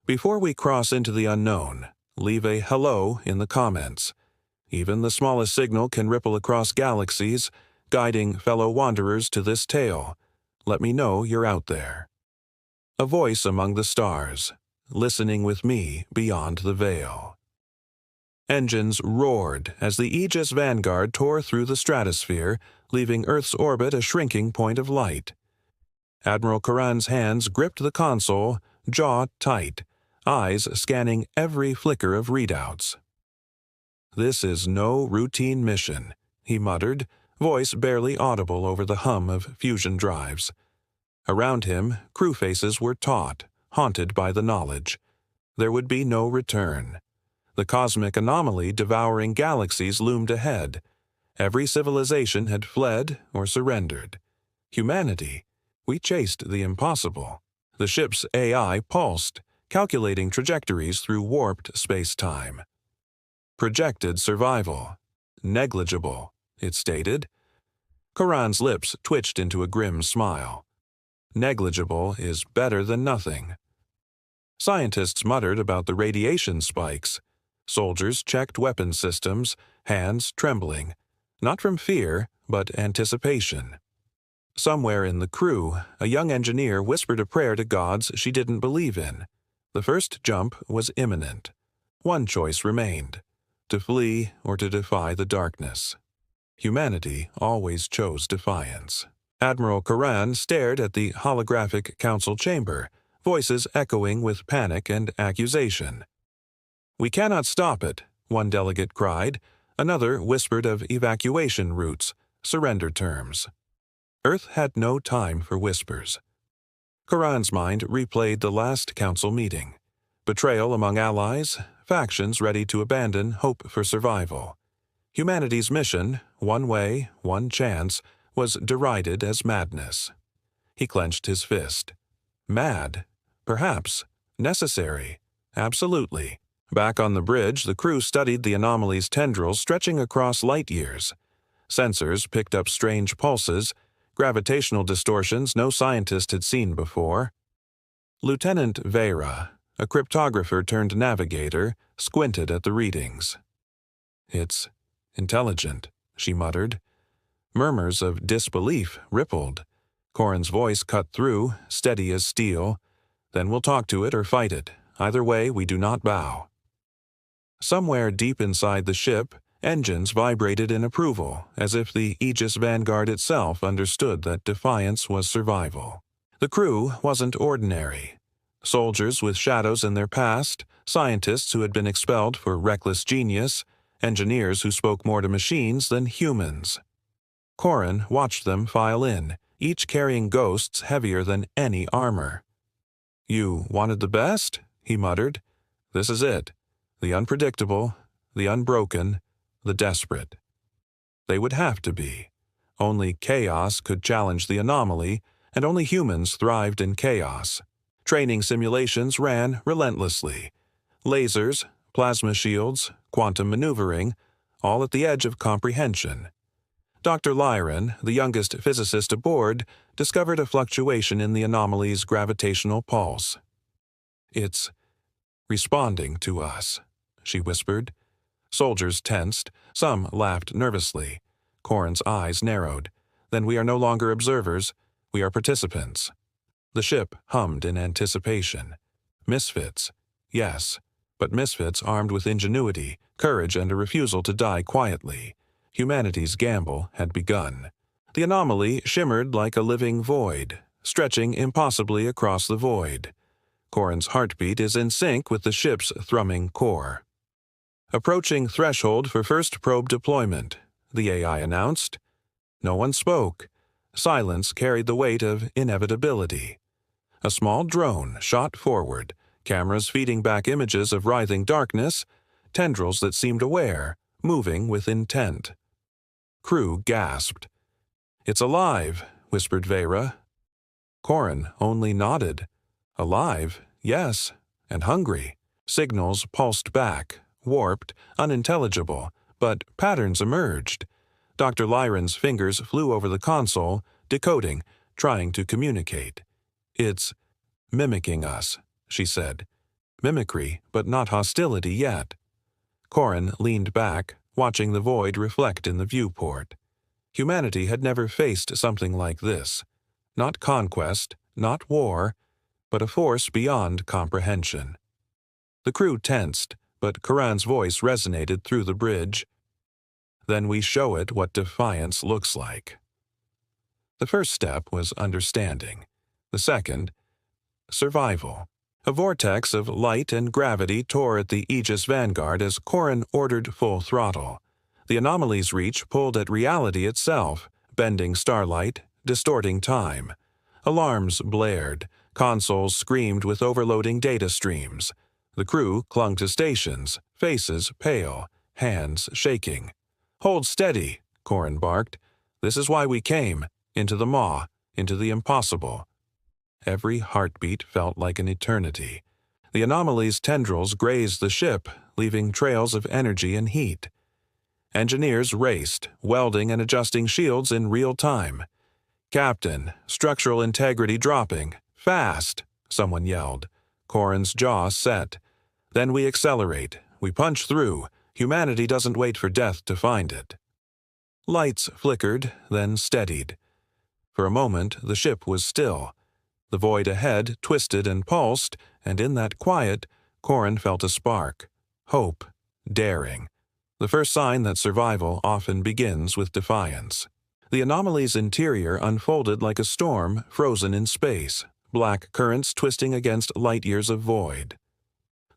Before we cross into the unknown, leave a hello in the comments. Even the smallest signal can ripple across galaxies, guiding fellow wanderers to this tale. Let me know you're out there. A voice among the stars, listening with me beyond the veil. Engines roared as the Aegis Vanguard tore through the stratosphere, leaving Earth's orbit a shrinking point of light. Admiral Karan's hands gripped the console, jaw tight, eyes scanning every flicker of readouts. "This is no routine mission," he muttered, voice barely audible over the hum of fusion drives. Around him, crew faces were taut, haunted by the knowledge. There would be no return. The cosmic anomaly devouring galaxies loomed ahead. Every civilization had fled or surrendered. Humanity, we chased the impossible. The ship's AI pulsed, calculating trajectories through warped space-time. Projected survival. Negligible, it stated. Karan's lips twitched into a grim smile. Negligible is better than nothing. Scientists muttered about the radiation spikes. Soldiers checked weapon systems, hands trembling, not from fear, but anticipation. Somewhere in the crew, a young engineer whispered a prayer to gods she didn't believe in. The first jump was imminent. One choice remained: to flee or to defy the darkness. Humanity always chose defiance. Admiral Karan stared at the holographic council chamber, voices echoing with panic and accusation. "We cannot stop it," one delegate cried. Another whispered of evacuation routes, surrender terms. Earth had no time for whispers. Karan's mind replayed the last council meeting. Betrayal among allies, factions ready to abandon hope for survival. Humanity's mission, one way, one chance, was derided as madness. He clenched his fist. Mad? Perhaps. Necessary? Absolutely. Back on the bridge, the crew studied the anomaly's tendrils stretching across light years. Sensors picked up strange pulses, gravitational distortions no scientist had seen before. Lieutenant Vera, a cryptographer turned navigator, squinted at the readings. "It's intelligent," she muttered. Murmurs of disbelief rippled. Corin's voice cut through, steady as steel. "Then we'll talk to it or fight it. Either way, we do not bow." Somewhere deep inside the ship, engines vibrated in approval, as if the Aegis Vanguard itself understood that defiance was survival. The crew wasn't ordinary. Soldiers with shadows in their past, scientists who had been expelled for reckless genius, engineers who spoke more to machines than humans. Corin watched them file in, each carrying ghosts heavier than any armor. "You wanted the best?" he muttered. "This is it. The unpredictable, the unbroken, the desperate." They would have to be. Only chaos could challenge the anomaly, and only humans thrived in chaos. Training simulations ran relentlessly. Lasers, plasma shields, quantum maneuvering, all at the edge of comprehension. Dr. Lyron, the youngest physicist aboard, discovered a fluctuation in the anomaly's gravitational pulse. "It's responding to us," she whispered. Soldiers tensed, some laughed nervously. Corin's eyes narrowed. "Then we are no longer observers, we are participants." The ship hummed in anticipation. Misfits, yes, but misfits armed with ingenuity, courage, and a refusal to die quietly. Humanity's gamble had begun. The anomaly shimmered like a living void, stretching impossibly across the void. Corin's heartbeat is in sync with the ship's thrumming core. "Approaching threshold for first probe deployment," the AI announced. No one spoke. Silence carried the weight of inevitability. A small drone shot forward, cameras feeding back images of writhing darkness, tendrils that seemed aware, moving with intent. Crew gasped. "It's alive," whispered Vera. Corin only nodded. Alive, yes, and hungry. Signals pulsed back, warped, unintelligible, but patterns emerged. Dr. Lyron's fingers flew over the console, decoding, trying to communicate. "It's mimicking us," she said. mimicry, but not hostility yet. Corin leaned back, watching the void reflect in the viewport. Humanity had never faced something like this. Not conquest, not war, but a force beyond comprehension. The crew tensed, but Corin's voice resonated through the bridge. Then we show it what defiance looks like. The first step was understanding. The second, survival. A vortex of light and gravity tore at the Aegis Vanguard as Corin ordered full throttle. The anomaly's reach pulled at reality itself, bending starlight, distorting time. Alarms blared. Consoles screamed with overloading data streams. The crew clung to stations, faces pale, hands shaking. "Hold steady," Corin barked. "This is why we came, into the maw, into the impossible." Every heartbeat felt like an eternity. The anomaly's tendrils grazed the ship, leaving trails of energy and heat. Engineers raced, welding and adjusting shields in real time. "Captain, structural integrity dropping. Fast!" someone yelled. Corin's jaw set. "Then we accelerate. We punch through. Humanity doesn't wait for death to find it." Lights flickered, then steadied. For a moment, the ship was still. The void ahead twisted and pulsed, and in that quiet, Corin felt a spark. Hope. Daring. The first sign that survival often begins with defiance. The anomaly's interior unfolded like a storm frozen in space, black currents twisting against light years of void.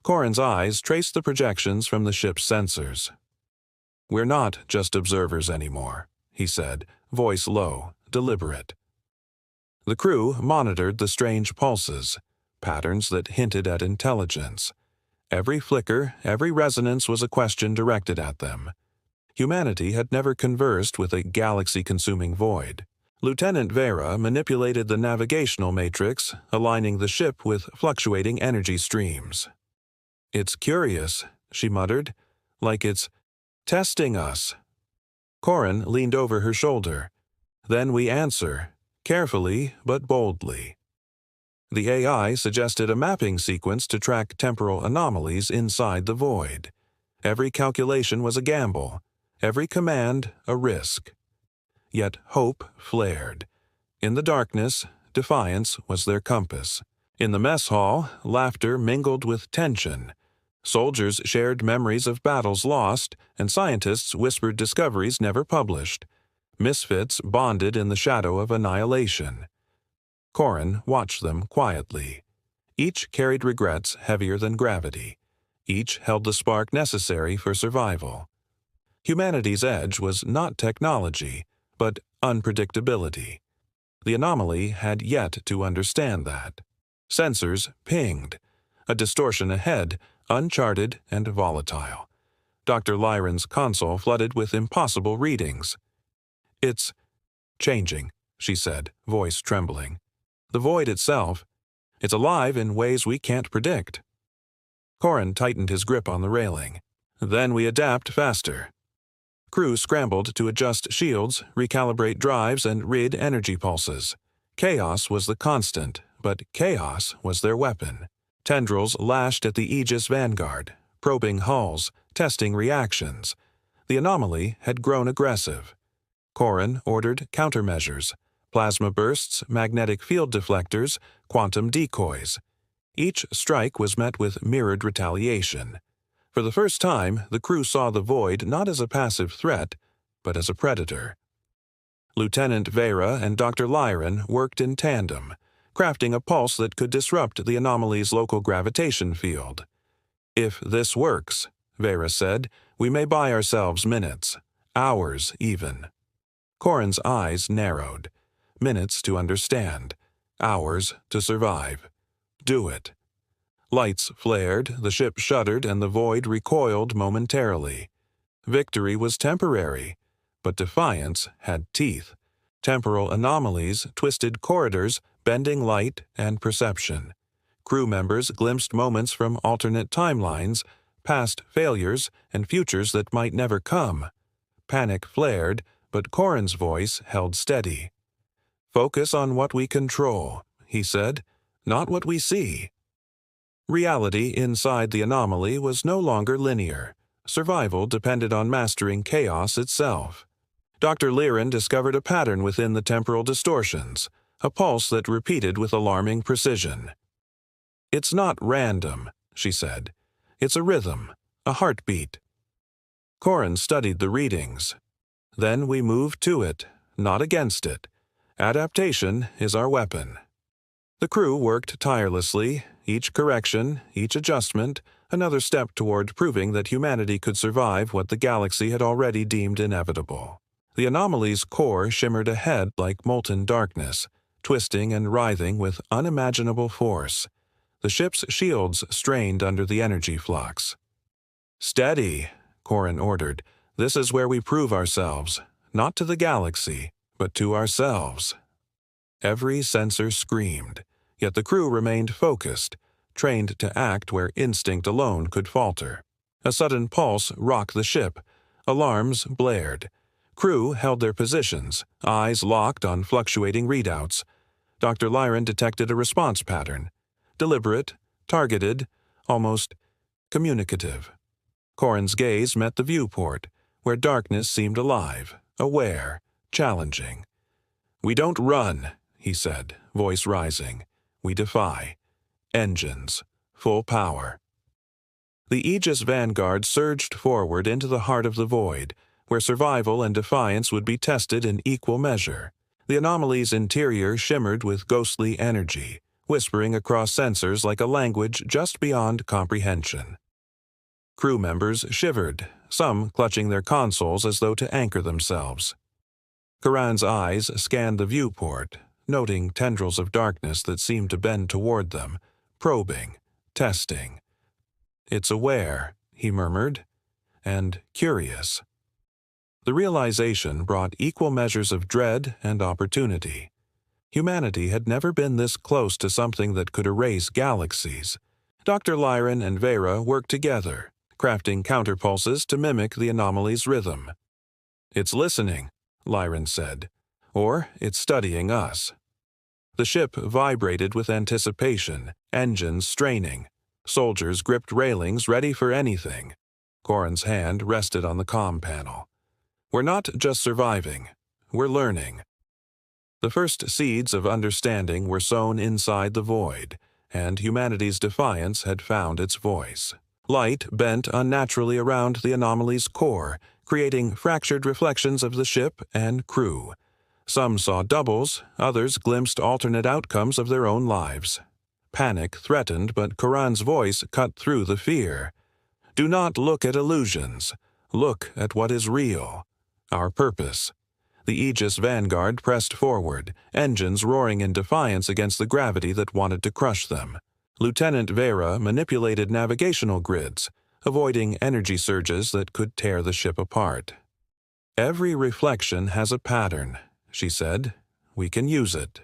Corin's eyes traced the projections from the ship's sensors. "We're not just observers anymore," he said, voice low, deliberate. The crew monitored the strange pulses, patterns that hinted at intelligence. Every flicker, every resonance was a question directed at them. Humanity had never conversed with a galaxy-consuming void. Lieutenant Vera manipulated the navigational matrix, aligning the ship with fluctuating energy streams. "It's curious," she muttered, "like it's testing us." Corin leaned over her shoulder. "Then we answer, carefully but boldly." The AI suggested a mapping sequence to track temporal anomalies inside the void. Every calculation was a gamble, every command a risk. Yet hope flared. In the darkness, defiance was their compass. In the mess hall, laughter mingled with tension. Soldiers shared memories of battles lost, and scientists whispered discoveries never published. Misfits bonded in the shadow of annihilation. Corin watched them quietly. Each carried regrets heavier than gravity. Each held the spark necessary for survival. Humanity's edge was not technology, but unpredictability. The anomaly had yet to understand that. Sensors pinged. A distortion ahead, uncharted and volatile. Dr. Lyron's console flooded with impossible readings. "It's changing," she said, voice trembling. "The void itself, it's alive in ways we can't predict." Corin tightened his grip on the railing. "Then we adapt faster." Crew scrambled to adjust shields, recalibrate drives, and rid energy pulses. Chaos was the constant, but chaos was their weapon. Tendrils lashed at the Aegis Vanguard, probing hulls, testing reactions. The anomaly had grown aggressive. Corin ordered countermeasures: plasma bursts, magnetic field deflectors, quantum decoys. Each strike was met with mirrored retaliation. For the first time, the crew saw the void not as a passive threat, but as a predator. Lieutenant Vera and Dr. Lyron worked in tandem, crafting a pulse that could disrupt the anomaly's local gravitation field. "If this works," Vera said, "we may buy ourselves minutes, hours even." Corin's eyes narrowed. Minutes to understand, hours to survive. Do it. Lights flared, the ship shuddered, and the void recoiled momentarily. Victory was temporary, but defiance had teeth. Temporal anomalies twisted corridors, bending light and perception. Crew members glimpsed moments from alternate timelines, past failures, and futures that might never come. Panic flared, but Corin's voice held steady. "Focus on what we control," he said, "not what we see." Reality inside the anomaly was no longer linear. Survival depended on mastering chaos itself. Dr. Lyran discovered a pattern within the temporal distortions, a pulse that repeated with alarming precision. "It's not random," she said. "It's a rhythm, a heartbeat." Corin studied the readings. "Then we moved to it, not against it. Adaptation is our weapon." The crew worked tirelessly, each correction, each adjustment, another step toward proving that humanity could survive what the galaxy had already deemed inevitable. The anomaly's core shimmered ahead like molten darkness, twisting and writhing with unimaginable force. The ship's shields strained under the energy flux. "Steady," Corin ordered. "This is where we prove ourselves, not to the galaxy, but to ourselves." Every sensor screamed, yet the crew remained focused, trained to act where instinct alone could falter. A sudden pulse rocked the ship. Alarms blared. Crew held their positions, eyes locked on fluctuating readouts. Dr. Lyran detected a response pattern. Deliberate, targeted, almost communicative. Corin's gaze met the viewport, where darkness seemed alive, aware, challenging. "We don't run," he said, voice rising. "We defy. Engines. Full power." The Aegis Vanguard surged forward into the heart of the void, where survival and defiance would be tested in equal measure. The anomaly's interior shimmered with ghostly energy, whispering across sensors like a language just beyond comprehension. Crew members shivered, some clutching their consoles as though to anchor themselves. Karan's eyes scanned the viewport, noting tendrils of darkness that seemed to bend toward them, probing, testing. "It's aware," he murmured, "and curious." The realization brought equal measures of dread and opportunity. Humanity had never been this close to something that could erase galaxies. Dr. Lyran and Vera worked together, crafting counterpulses to mimic the anomaly's rhythm. "It's listening," Lyran said, "or it's studying us." The ship vibrated with anticipation, engines straining. Soldiers gripped railings ready for anything. Corin's hand rested on the comm panel. "We're not just surviving, we're learning." The first seeds of understanding were sown inside the void, and humanity's defiance had found its voice. Light bent unnaturally around the anomaly's core, creating fractured reflections of the ship and crew. Some saw doubles, others glimpsed alternate outcomes of their own lives. Panic threatened, but Karan's voice cut through the fear. "Do not look at illusions. Look at what is real. Our purpose." The Aegis Vanguard pressed forward, engines roaring in defiance against the gravity that wanted to crush them. Lieutenant Vera manipulated navigational grids, avoiding energy surges that could tear the ship apart. "Every reflection has a pattern," she said. "We can use it."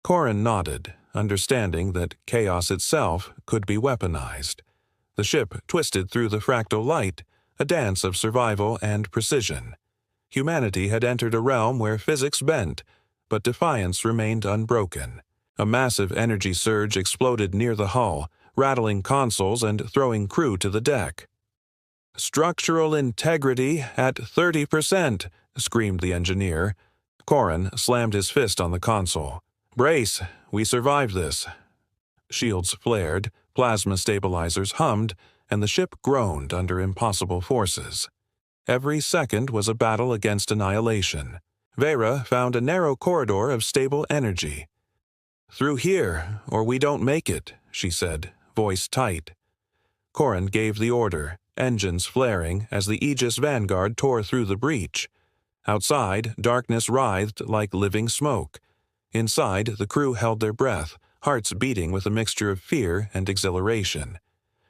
Corin nodded, understanding that chaos itself could be weaponized. The ship twisted through the fractal light, a dance of survival and precision. Humanity had entered a realm where physics bent, but defiance remained unbroken. A massive energy surge exploded near the hull, rattling consoles and throwing crew to the deck. "Structural integrity at 30%, screamed the engineer. Corin slammed his fist on the console. "Brace, we survived this." Shields flared, plasma stabilizers hummed, and the ship groaned under impossible forces. Every second was a battle against annihilation. Vera found a narrow corridor of stable energy. "Through here, or we don't make it," she said, voice tight. Corin gave the order, engines flaring as the Aegis Vanguard tore through the breach. Outside, darkness writhed like living smoke. Inside, the crew held their breath, hearts beating with a mixture of fear and exhilaration.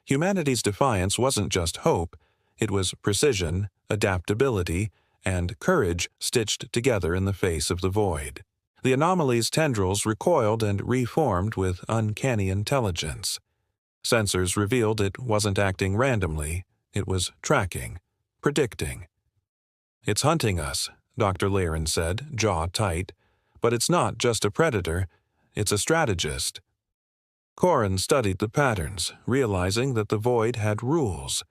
Humanity's defiance wasn't just hope, it was precision, adaptability, and courage stitched together in the face of the void. The anomaly's tendrils recoiled and reformed with uncanny intelligence. Sensors revealed it wasn't acting randomly, it was tracking, predicting. "It's hunting us," Dr. Lyran said, jaw tight. "But it's not just a predator, it's a strategist." Corin studied the patterns, realizing that the void had rules.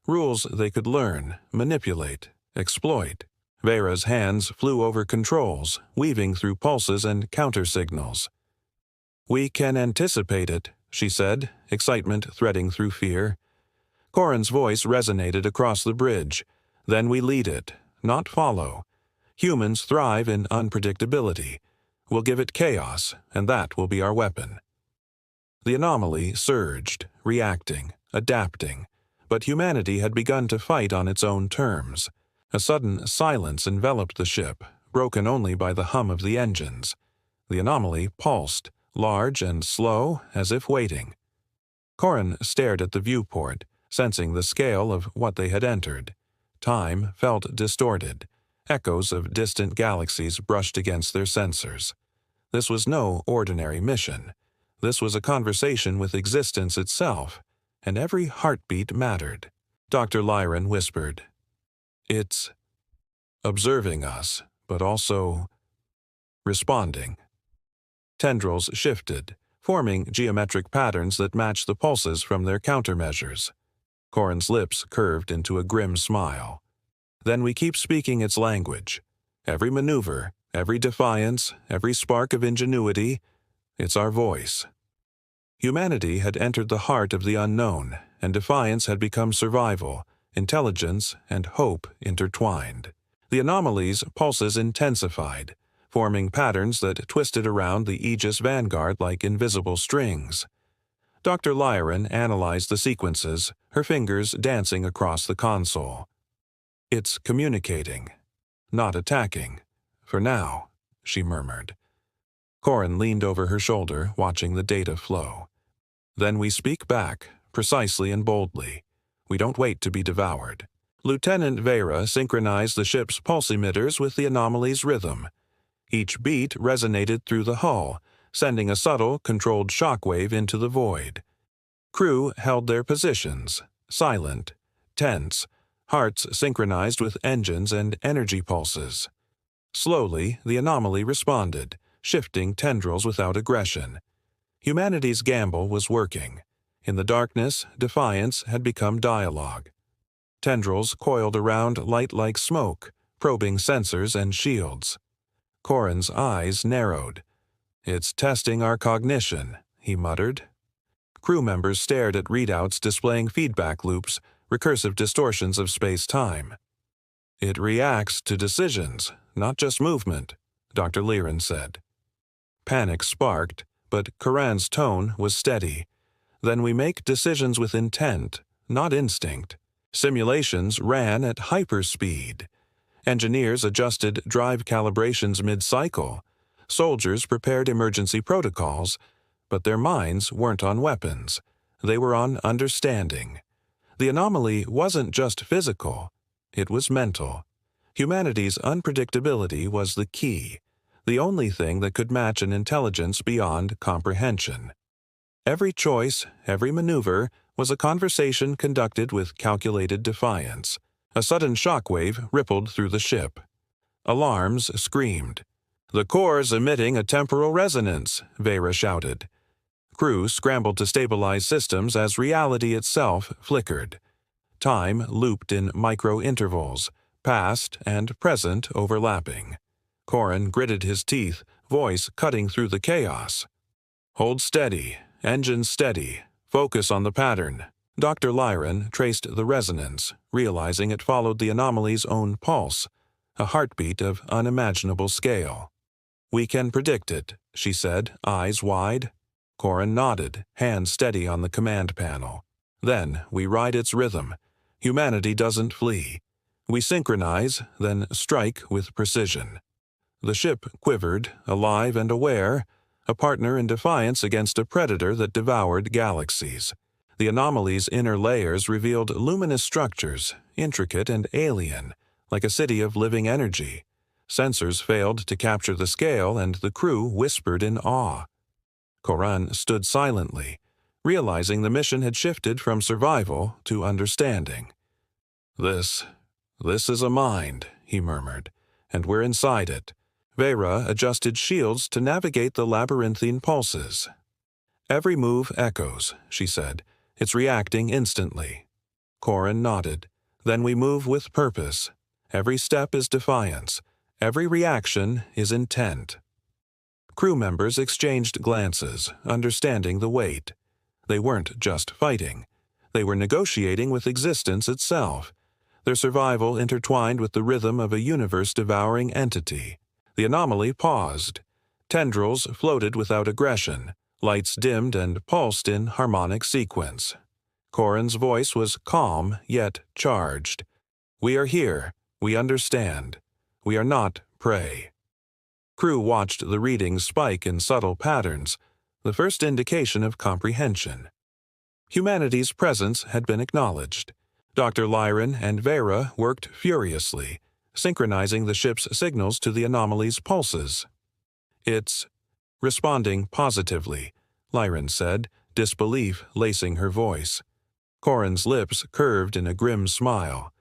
Rules they could learn, manipulate, exploit. Vera's hands flew over controls, weaving through pulses and counter-signals. "We can anticipate it," she said, excitement threading through fear. Corin's voice resonated across the bridge. "Then we lead it, not follow. Humans thrive in unpredictability. We'll give it chaos, and that will be our weapon." The anomaly surged, reacting, adapting, but humanity had begun to fight on its own terms. A sudden silence enveloped the ship, broken only by the hum of the engines. The anomaly pulsed, large and slow, as if waiting. Corin stared at the viewport, sensing the scale of what they had entered. Time felt distorted. Echoes of distant galaxies brushed against their sensors. This was no ordinary mission. This was a conversation with existence itself, and every heartbeat mattered. Dr. Lyran whispered, "It's observing us, but also responding." Tendrils shifted, forming geometric patterns that matched the pulses from their countermeasures. Corin's lips curved into a grim smile. "Then we keep speaking its language. Every maneuver, every defiance, every spark of ingenuity, it's our voice." Humanity had entered the heart of the unknown, and defiance had become survival, intelligence and hope intertwined. The anomaly's pulses intensified, forming patterns that twisted around the Aegis vanguard like invisible strings. Dr. Lyran analyzed the sequences, her fingers dancing across the console. "It's communicating, not attacking. For now," she murmured. Corin leaned over her shoulder, watching the data flow. "Then we speak back, precisely and boldly. We don't wait to be devoured." Lieutenant Vera synchronized the ship's pulse emitters with the anomaly's rhythm. Each beat resonated through the hull, sending a subtle, controlled shockwave into the void. Crew held their positions, silent, tense, hearts synchronized with engines and energy pulses. Slowly, the anomaly responded, shifting tendrils without aggression. Humanity's gamble was working. In the darkness, defiance had become dialogue. Tendrils coiled around light like smoke, probing sensors and shields. Corin's eyes narrowed. "It's testing our cognition," he muttered. Crew members stared at readouts displaying feedback loops, recursive distortions of space-time. "It reacts to decisions, not just movement," Dr. Lyran said. Panic sparked, but Corin's tone was steady. "Then we make decisions with intent, not instinct. Simulations ran at hyperspeed. Engineers adjusted drive calibrations mid-cycle. Soldiers prepared emergency protocols, but their minds weren't on weapons. They were on understanding. The anomaly wasn't just physical, it was mental. Humanity's unpredictability was the key, the only thing that could match an intelligence beyond comprehension. Every choice, every maneuver, was a conversation conducted with calculated defiance. A sudden shockwave rippled through the ship. Alarms screamed. "The core's emitting a temporal resonance," Vera shouted. Crew scrambled to stabilize systems as reality itself flickered. Time looped in micro-intervals, past and present overlapping. Corin gritted his teeth, voice cutting through the chaos. "Hold steady, engine steady, focus on the pattern." Dr. Lyran traced the resonance, realizing it followed the anomaly's own pulse, a heartbeat of unimaginable scale. "We can predict it," she said, eyes wide. Corin nodded, hands steady on the command panel. "Then we ride its rhythm. Humanity doesn't flee. We synchronize, then strike with precision." The ship quivered, alive and aware, a partner in defiance against a predator that devoured galaxies. The anomaly's inner layers revealed luminous structures, intricate and alien, like a city of living energy. Sensors failed to capture the scale, and the crew whispered in awe. Corin stood silently, realizing the mission had shifted from survival to understanding. This is a mind," he murmured, "and we're inside it." Vera adjusted shields to navigate the labyrinthine pulses. Every move echoes, she said. It's reacting instantly. Corin nodded. Then we move with purpose. Every step is defiance. Every reaction is intent. Crew members exchanged glances, understanding the weight. They weren't just fighting. They were negotiating with existence itself, their survival intertwined with the rhythm of a universe-devouring entity. The anomaly paused. Tendrils floated without aggression. Lights dimmed and pulsed in harmonic sequence. Corin's voice was calm, yet charged. We are here. We understand. We are not prey. Crew watched the readings spike in subtle patterns, the first indication of comprehension. Humanity's presence had been acknowledged. Dr. Lyran and Vera worked furiously, synchronizing the ship's signals to the anomaly's pulses. It's responding positively, Lyran said, disbelief lacing her voice. Corin's lips curved in a grim smile.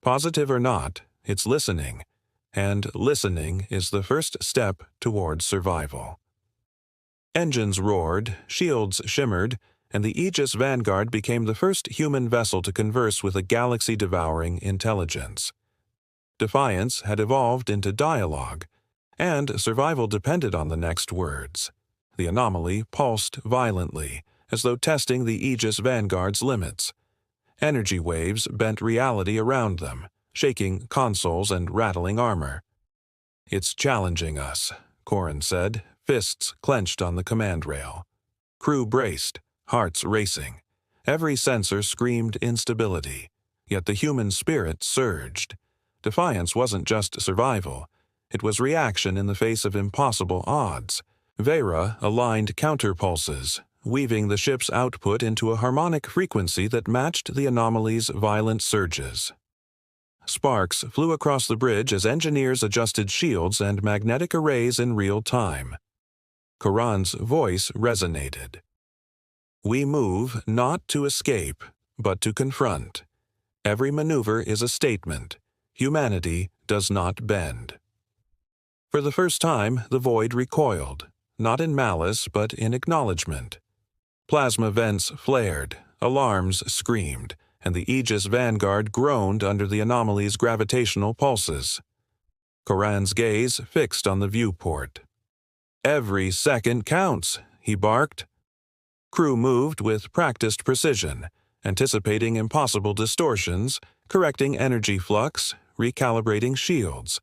Positive or not, it's listening, and listening is the first step towards survival. Engines roared, shields shimmered, and the Aegis Vanguard became the first human vessel to converse with a galaxy-devouring intelligence. Defiance had evolved into dialogue, and survival depended on the next words. The anomaly pulsed violently, as though testing the Aegis Vanguard's limits. Energy waves bent reality around them, shaking consoles and rattling armor. It's challenging us, Corin said, fists clenched on the command rail. Crew braced, hearts racing. Every sensor screamed instability, yet the human spirit surged. Defiance wasn't just survival. It was reaction in the face of impossible odds. Vera aligned counterpulses, weaving the ship's output into a harmonic frequency that matched the anomaly's violent surges. Sparks flew across the bridge as engineers adjusted shields and magnetic arrays in real time. Coran's voice resonated. We move not to escape, but to confront. Every maneuver is a statement. Humanity does not bend. For the first time, the void recoiled, not in malice, but in acknowledgement. Plasma vents flared, alarms screamed, and the Aegis Vanguard groaned under the anomaly's gravitational pulses. Coran's gaze fixed on the viewport. Every second counts, he barked. Crew moved with practiced precision, anticipating impossible distortions, correcting energy flux, recalibrating shields.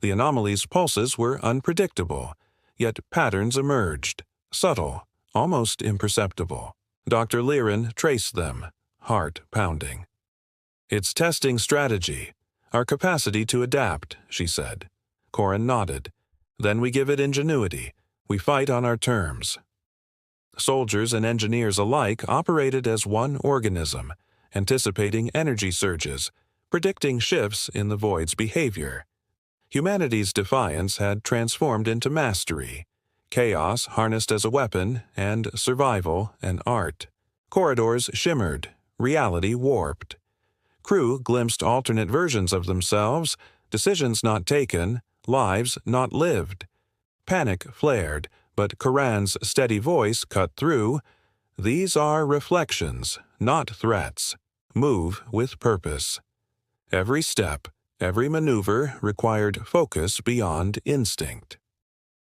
The anomaly's pulses were unpredictable, yet patterns emerged, subtle, almost imperceptible. Dr. Lyran traced them, heart pounding. It's testing strategy, our capacity to adapt, she said. Corin nodded. Then we give it ingenuity. We fight on our terms. Soldiers and engineers alike operated as one organism, anticipating energy surges, predicting shifts in the void's behavior. Humanity's defiance had transformed into mastery, chaos harnessed as a weapon, and survival an art. Corridors shimmered, reality warped. Crew glimpsed alternate versions of themselves, decisions not taken, lives not lived. Panic flared, but Coran's steady voice cut through. These are reflections, not threats. Move with purpose. Every step, every maneuver required focus beyond instinct.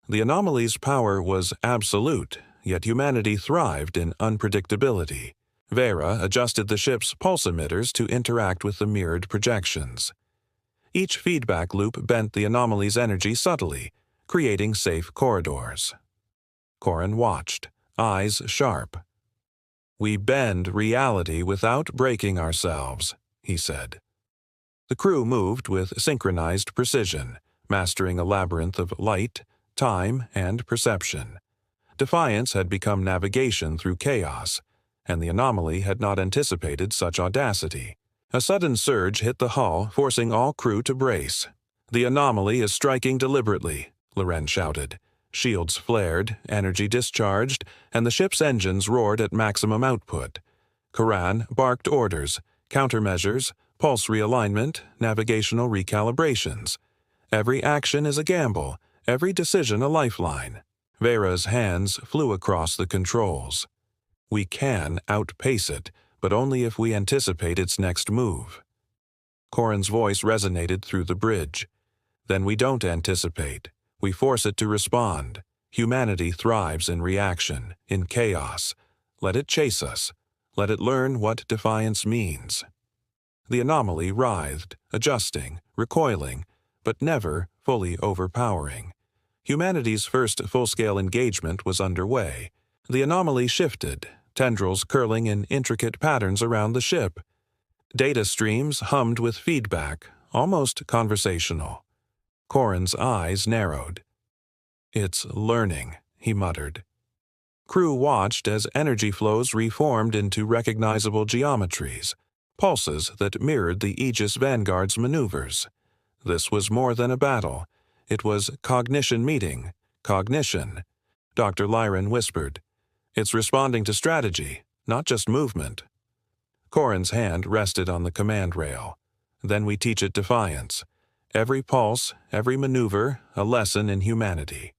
The anomaly's power was absolute, yet humanity thrived in unpredictability. Vera adjusted the ship's pulse emitters to interact with the mirrored projections. Each feedback loop bent the anomaly's energy subtly, creating safe corridors. Corin watched, eyes sharp. We bend reality without breaking ourselves, he said. The crew moved with synchronized precision, mastering a labyrinth of light, time, and perception. Defiance had become navigation through chaos, and the anomaly had not anticipated such audacity. A sudden surge hit the hull, forcing all crew to brace. The anomaly is striking deliberately, Loren shouted. Shields flared, energy discharged, and the ship's engines roared at maximum output. Coran barked orders, countermeasures, pulse realignment, navigational recalibrations. Every action is a gamble, every decision a lifeline. Vera's hands flew across the controls. We can outpace it, but only if we anticipate its next move. Corin's voice resonated through the bridge. Then we don't anticipate. We force it to respond. Humanity thrives in reaction, in chaos. Let it chase us. Let it learn what defiance means. The anomaly writhed, adjusting, recoiling, but never fully overpowering. Humanity's first full-scale engagement was underway. The anomaly shifted, tendrils curling in intricate patterns around the ship. Data streams hummed with feedback, almost conversational. Corin's eyes narrowed. "It's learning," he muttered. Crew watched as energy flows reformed into recognizable geometries, pulses that mirrored the Aegis Vanguard's maneuvers. This was more than a battle. It was cognition meeting. Cognition. Dr. Lyran whispered. "It's responding to strategy, not just movement." Corin's hand rested on the command rail. "Then we teach it defiance. Every pulse, every maneuver, a lesson in humanity."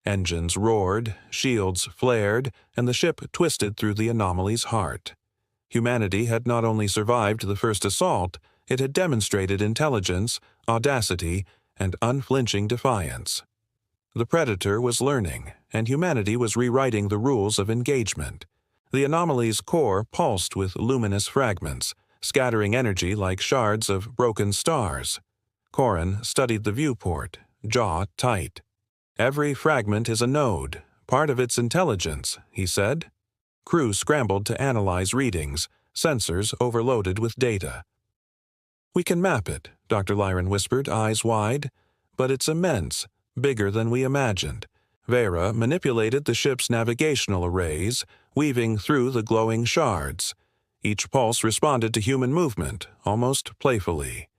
Engines roared, shields flared, and the ship twisted through the anomaly's heart. Humanity had not only survived the first assault, it had demonstrated intelligence, audacity, and unflinching defiance. The Predator was learning, and humanity was rewriting the rules of engagement. The anomaly's core pulsed with luminous fragments, scattering energy like shards of broken stars. Corin studied the viewport, jaw tight. "Every fragment is a node, part of its intelligence," he said. Crew scrambled to analyze readings, sensors overloaded with data. "We can map it," Dr. Lyran whispered, eyes wide. "But it's immense, bigger than we imagined." Vera manipulated the ship's navigational arrays, weaving through the glowing shards. Each pulse responded to human movement, almost playfully.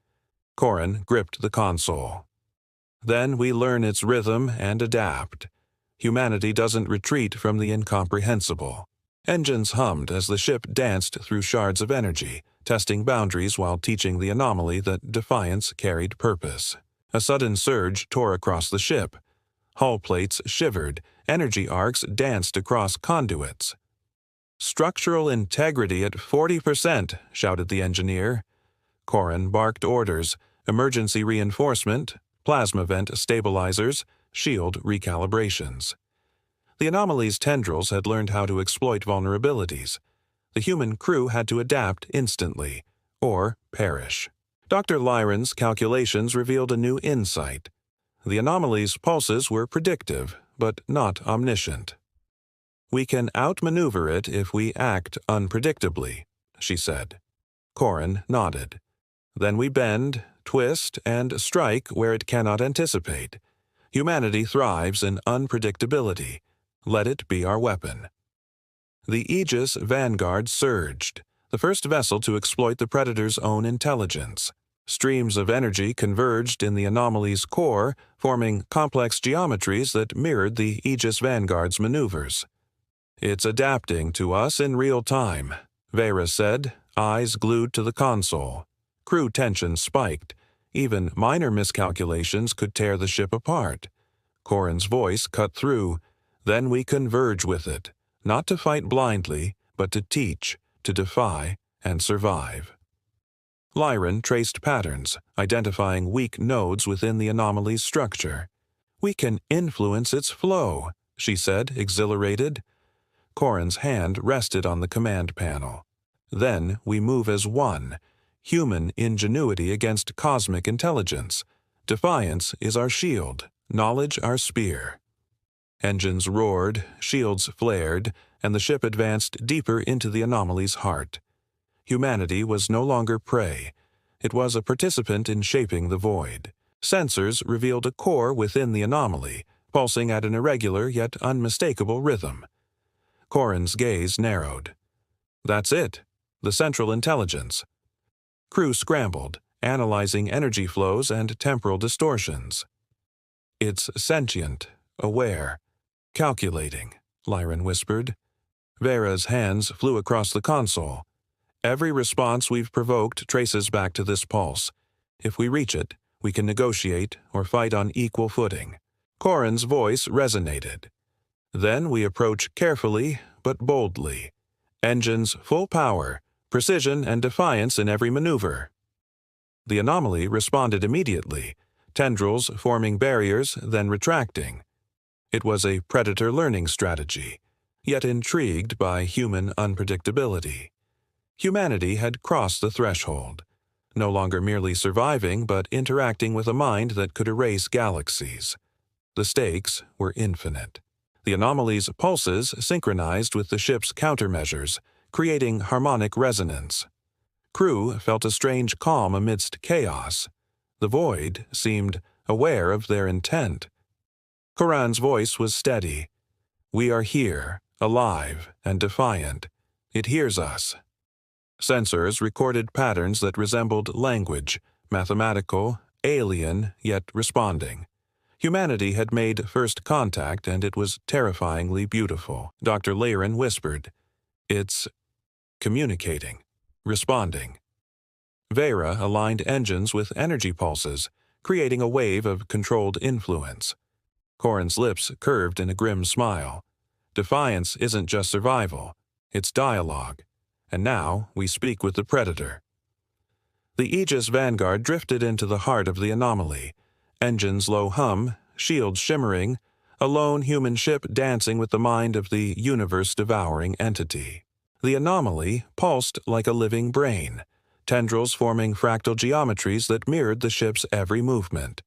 Corin gripped the console. "Then we learn its rhythm and adapt. Humanity doesn't retreat from the incomprehensible." Engines hummed as the ship danced through shards of energy, testing boundaries while teaching the anomaly that defiance carried purpose. A sudden surge tore across the ship. Hull plates shivered, energy arcs danced across conduits. "Structural integrity at 40%, shouted the engineer. Corin barked orders, emergency reinforcement, plasma vent stabilizers, shield recalibrations. The anomaly's tendrils had learned how to exploit vulnerabilities. The human crew had to adapt instantly, or perish. Dr. Lyran's calculations revealed a new insight. The anomaly's pulses were predictive, but not omniscient. "We can outmaneuver it if we act unpredictably," she said. Corin nodded. "Then we bend, twist, and strike where it cannot anticipate. Humanity thrives in unpredictability. Let it be our weapon." The Aegis Vanguard surged, the first vessel to exploit the Predator's own intelligence. Streams of energy converged in the anomaly's core, forming complex geometries that mirrored the Aegis Vanguard's maneuvers. "It's adapting to us in real time," Vera said, eyes glued to the console. Crew tension spiked. Even minor miscalculations could tear the ship apart. Corin's voice cut through. "Then we converge with it, not to fight blindly, but to teach, to defy, and survive." Lyran traced patterns, identifying weak nodes within the anomaly's structure. "We can influence its flow," she said, exhilarated. Corin's hand rested on the command panel. "Then we move as one, human ingenuity against cosmic intelligence. Defiance is our shield, knowledge our spear." Engines roared, shields flared, and the ship advanced deeper into the anomaly's heart. Humanity was no longer prey. It was a participant in shaping the void. Sensors revealed a core within the anomaly, pulsing at an irregular yet unmistakable rhythm. Corin's gaze narrowed. "That's it, the central intelligence." Crew scrambled, analyzing energy flows and temporal distortions. "It's sentient, aware, calculating," Lyran whispered. Vera's hands flew across the console. "Every response we've provoked traces back to this pulse. If we reach it, we can negotiate or fight on equal footing." Corin's voice resonated. Then we approach carefully but boldly. Engines full power, precision and defiance in every maneuver. The anomaly responded immediately, tendrils forming barriers, then retracting. It was a predator learning strategy, yet intrigued by human unpredictability. Humanity had crossed the threshold, no longer merely surviving but interacting with a mind that could erase galaxies. The stakes were infinite. The anomaly's pulses synchronized with the ship's countermeasures, creating harmonic resonance. Crew felt a strange calm amidst chaos. The void seemed aware of their intent. Corin's voice was steady. "We are here, alive and defiant. It hears us." Sensors recorded patterns that resembled language, mathematical, alien, yet responding. Humanity had made first contact, and it was terrifyingly beautiful. Dr. Lyran whispered, "It's communicating, responding." Vera aligned engines with energy pulses, creating a wave of controlled influence. Corin's lips curved in a grim smile. Defiance isn't just survival, it's dialogue. And now we speak with the predator. The Aegis Vanguard drifted into the heart of the anomaly. Engines low hum, shields shimmering, a lone human ship dancing with the mind of the universe-devouring entity. The anomaly pulsed like a living brain, tendrils forming fractal geometries that mirrored the ship's every movement.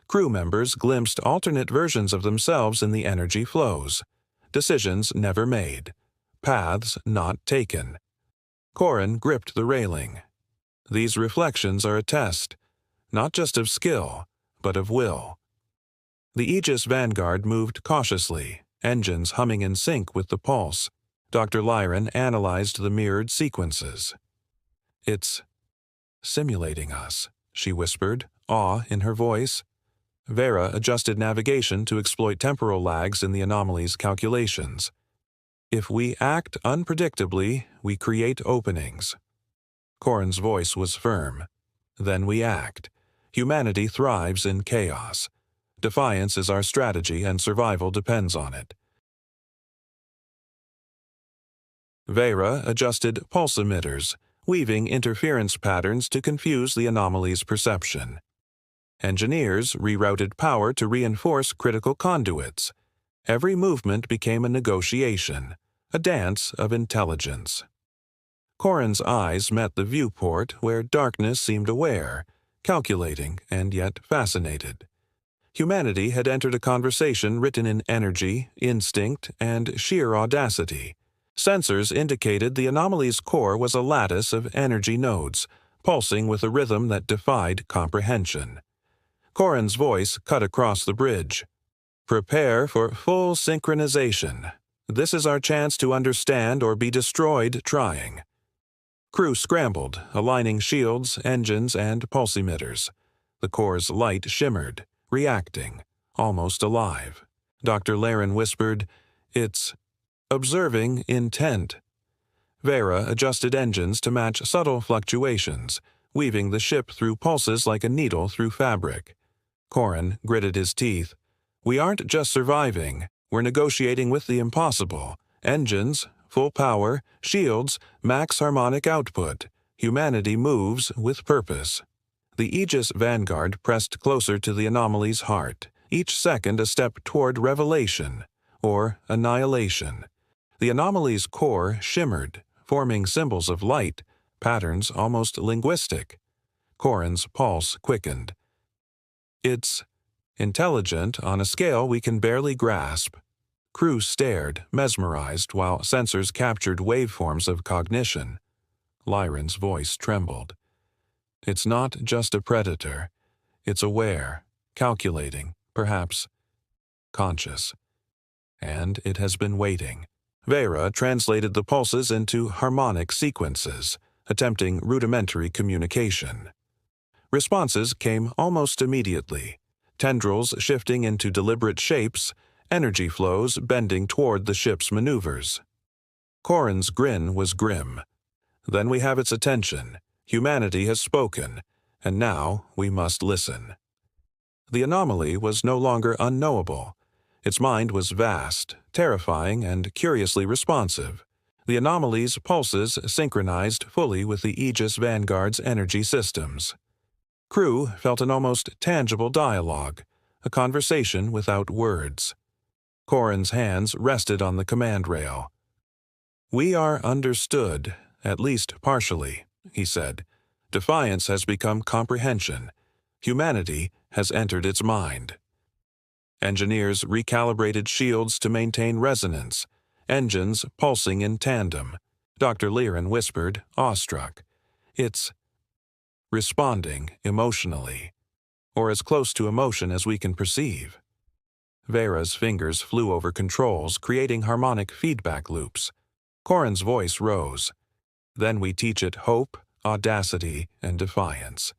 Crew members glimpsed alternate versions of themselves in the energy flows. Decisions never made. Paths not taken. Corin gripped the railing. These reflections are a test, not just of skill, but of will. The Aegis Vanguard moved cautiously, engines humming in sync with the pulse. Dr. Lyran analyzed the mirrored sequences. "It's simulating us," she whispered, awe in her voice. Vera adjusted navigation to exploit temporal lags in the anomaly's calculations. "If we act unpredictably, we create openings." Corin's voice was firm. "Then we act. Humanity thrives in chaos. Defiance is our strategy, and survival depends on it." Vera adjusted pulse emitters, weaving interference patterns to confuse the anomaly's perception. Engineers rerouted power to reinforce critical conduits. Every movement became a negotiation, a dance of intelligence. Corin's eyes met the viewport where darkness seemed aware, calculating and yet fascinated. Humanity had entered a conversation written in energy, instinct, and sheer audacity. Sensors indicated the anomaly's core was a lattice of energy nodes, pulsing with a rhythm that defied comprehension. Corin's voice cut across the bridge. "Prepare for full synchronization. This is our chance to understand or be destroyed trying." Crew scrambled, aligning shields, engines, and pulse emitters. The core's light shimmered, reacting, almost alive. Dr. Lyran whispered, "It's observing intent." Vera adjusted engines to match subtle fluctuations, weaving the ship through pulses like a needle through fabric. Corin gritted his teeth. "We aren't just surviving, we're negotiating with the impossible. Engines, full power, shields, max harmonic output. Humanity moves with purpose." The Aegis Vanguard pressed closer to the anomaly's heart, each second a step toward revelation, or annihilation. The anomaly's core shimmered, forming symbols of light, patterns almost linguistic. Corin's pulse quickened. "It's intelligent on a scale we can barely grasp." Crew stared, mesmerized, while sensors captured waveforms of cognition. Lyran's voice trembled. "It's not just a predator. It's aware, calculating, perhaps conscious. And it has been waiting." Vera translated the pulses into harmonic sequences, attempting rudimentary communication. Responses came almost immediately, tendrils shifting into deliberate shapes, energy flows bending toward the ship's maneuvers. Corin's grin was grim. "Then we have its attention. Humanity has spoken, and now we must listen." The anomaly was no longer unknowable. Its mind was vast, terrifying, and curiously responsive. The anomaly's pulses synchronized fully with the Aegis Vanguard's energy systems. Crew felt an almost tangible dialogue, a conversation without words. Corrin's hands rested on the command rail. "We are understood, at least partially," he said. "Defiance has become comprehension. Humanity has entered its mind." Engineers recalibrated shields to maintain resonance, engines pulsing in tandem. Dr. Lyran whispered, awestruck, "It's responding emotionally, or as close to emotion as we can perceive." Vera's fingers flew over controls, creating harmonic feedback loops. Corrin's voice rose. "Then we teach it hope, audacity, and defiance.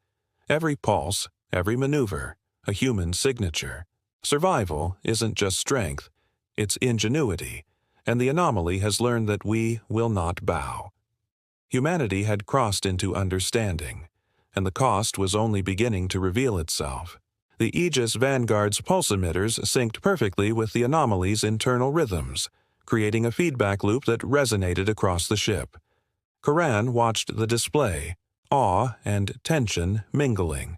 Every pulse, every maneuver, a human signature. Survival isn't just strength, it's ingenuity, and the anomaly has learned that we will not bow." Humanity had crossed into understanding, and the cost was only beginning to reveal itself. The Aegis Vanguard's pulse emitters synced perfectly with the anomaly's internal rhythms, creating a feedback loop that resonated across the ship. Corran watched the display, awe and tension mingling.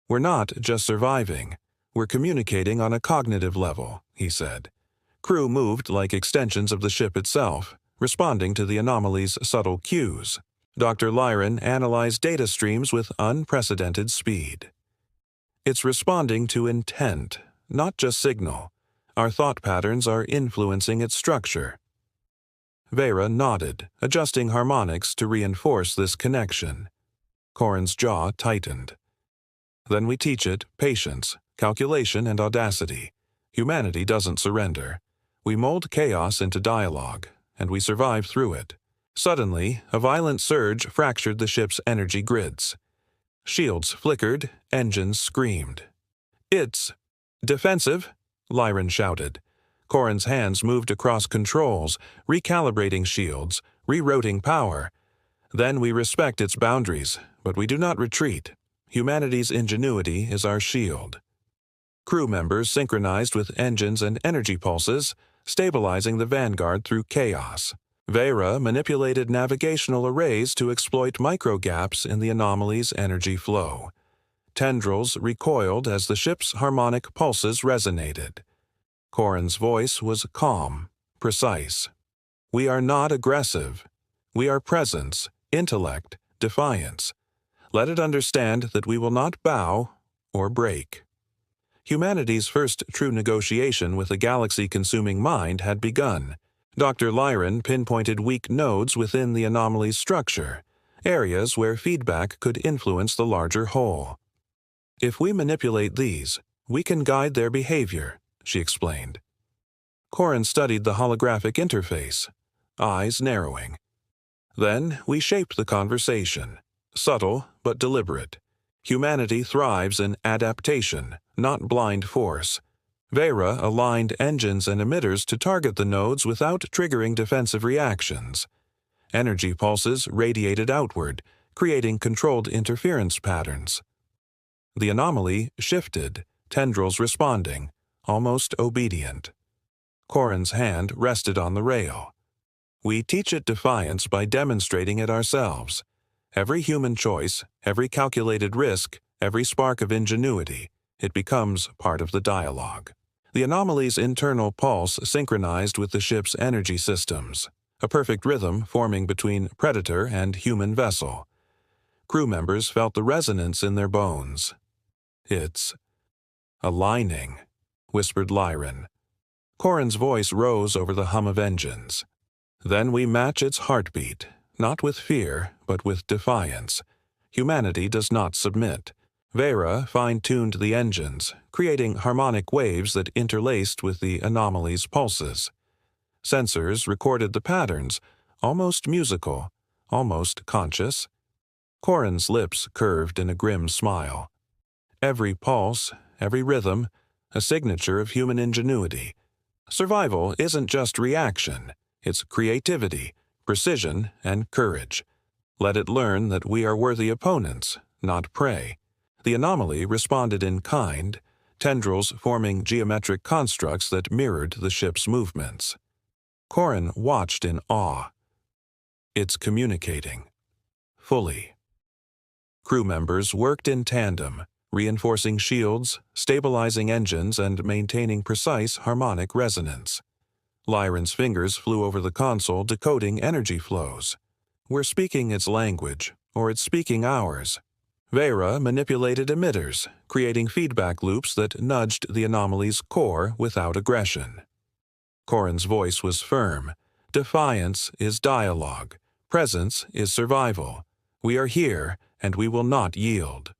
"We're not just surviving, we're communicating on a cognitive level," he said. Crew moved like extensions of the ship itself, responding to the anomaly's subtle cues. Dr. Lyran analyzed data streams with unprecedented speed. "It's responding to intent, not just signal. Our thought patterns are influencing its structure." Vera nodded, adjusting harmonics to reinforce this connection. Corrin's jaw tightened. "Then we teach it patience, calculation, and audacity. Humanity doesn't surrender. We mold chaos into dialogue, and we survive through it." Suddenly, a violent surge fractured the ship's energy grids. Shields flickered, engines screamed. "It's defensive," Lyran shouted. Corrin's hands moved across controls, recalibrating shields, rerouting power. "Then we respect its boundaries, but we do not retreat. Humanity's ingenuity is our shield." Crew members synchronized with engines and energy pulses, stabilizing the Vanguard through chaos. Vera manipulated navigational arrays to exploit microgaps in the anomaly's energy flow. Tendrils recoiled as the ship's harmonic pulses resonated. Corrin's voice was calm, precise. "We are not aggressive. We are presence, intellect, defiance. Let it understand that we will not bow or break." Humanity's first true negotiation with a galaxy-consuming mind had begun. Dr. Lyran pinpointed weak nodes within the anomaly's structure, areas where feedback could influence the larger whole. "If we manipulate these, we can guide their behavior," she explained. Corrin studied the holographic interface, eyes narrowing. "Then we shape the conversation, subtle but deliberate. Humanity thrives in adaptation, not blind force." Vera aligned engines and emitters to target the nodes without triggering defensive reactions. Energy pulses radiated outward, creating controlled interference patterns. The anomaly shifted, tendrils responding, almost obedient. Corrin's hand rested on the rail. "We teach it defiance by demonstrating it ourselves. Every human choice, every calculated risk, every spark of ingenuity, it becomes part of the dialogue." The anomaly's internal pulse synchronized with the ship's energy systems, a perfect rhythm forming between predator and human vessel. Crew members felt the resonance in their bones. "It's aligning," whispered Lyran. Corrin's voice rose over the hum of engines. "Then we match its heartbeat, not with fear, but with defiance. Humanity does not submit." Vera fine-tuned the engines, creating harmonic waves that interlaced with the anomaly's pulses. Sensors recorded the patterns, almost musical, almost conscious. Corrin's lips curved in a grim smile. Every pulse, every rhythm, a signature of human ingenuity. Survival isn't just reaction, it's creativity, precision, and courage. Let it learn that we are worthy opponents, not prey. The anomaly responded in kind, tendrils forming geometric constructs that mirrored the ship's movements. Corin watched in awe. It's communicating. Fully. Crew members worked in tandem, reinforcing shields, stabilizing engines, and maintaining precise harmonic resonance. Lyran's fingers flew over the console, decoding energy flows. We're speaking its language, or it's speaking ours. Vera manipulated emitters, creating feedback loops that nudged the anomaly's core without aggression. Corin's voice was firm. Defiance is dialogue. Presence is survival. We are here, and we will not yield.